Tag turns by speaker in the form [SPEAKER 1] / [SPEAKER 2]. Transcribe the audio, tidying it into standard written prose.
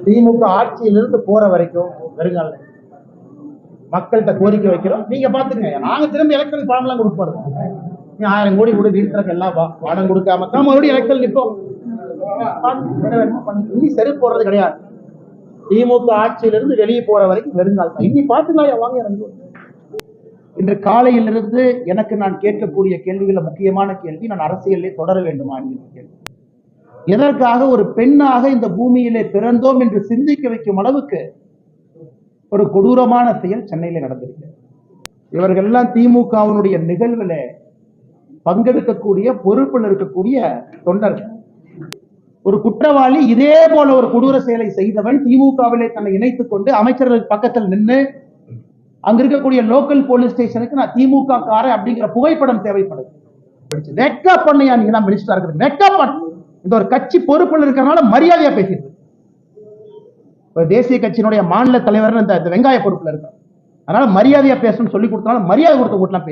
[SPEAKER 1] திமுக ஆட்சியிலிருந்து போற வரைக்கும் வருங்கால மக்கள்கிட்ட கோரிக்கை வைக்கிறோம். நீங்க பாத்துங்க, நாங்க திரும்ப எலெக்ஷன் ஃபார்ம் எல்லாம் கொடுப்பாரு. நீ 1000 கோடி கூட வீட்டுக்கு எல்லாம் பணம் கொடுக்காம தான் மறுபடியும் எலெக்ஷன் நிற்போம். இனி சரி போடுறது கிடையாது. திமுக ஆட்சியிலிருந்து வெளியே போற வரைக்கும் வருங்காலம் இனி பாத்துக்கலாம். வாங்க, இன்று காலையிலிருந்து எனக்கு நான் கேட்கக்கூடிய கேள்விகள முக்கியமான கேள்வி, நான் அரசியலே தொடர வேண்டுமா என்கிற கேள்வி. எதற்காக ஒரு பெண்ணாக இந்த பூமியிலே பிறந்தோம் என்று சிந்திக்க வைக்கும் அளவுக்கு ஒரு கொடூரமான செயல் சென்னையில நடந்திருக்கு. இவர்கள் எல்லாம் திமுகவினுடைய நிகழ்வுல பங்கெடுக்கக்கூடிய பொறுப்பில் இருக்கக்கூடிய தொண்டர்கள். ஒரு குற்றவாளி இதே போல ஒரு கொடூர செயலை செய்தவன் திமுகவிலே தன்னை இணைத்துக் கொண்டு அமைச்சர்கள் பக்கத்தில் நின்று அங்க இருக்கக்கூடிய லோக்கல் போலீஸ் ஸ்டேஷனுக்கு நான் திமுக காரன் அப்படிங்கிற புகைப்படம் தேவைப்படுது. வெட்கா பண்ணையா நீங்க தான் மினிஸ்டரா இருக்கிறது, வெட்கா பண்ண. இந்த ஒரு கட்சி பொறுப்பில் இருக்கிறனால மரியாதையா பேசிட்டு தேசிய கட்சியினுடைய மாநில தலைவர் இந்த வெங்காய பொறுப்புல இருக்கார். அதனால மரியாதையா பேசணும்னு சொல்லி கொடுத்தனால மரியாதை கொடுத்த கூட்டலாம்.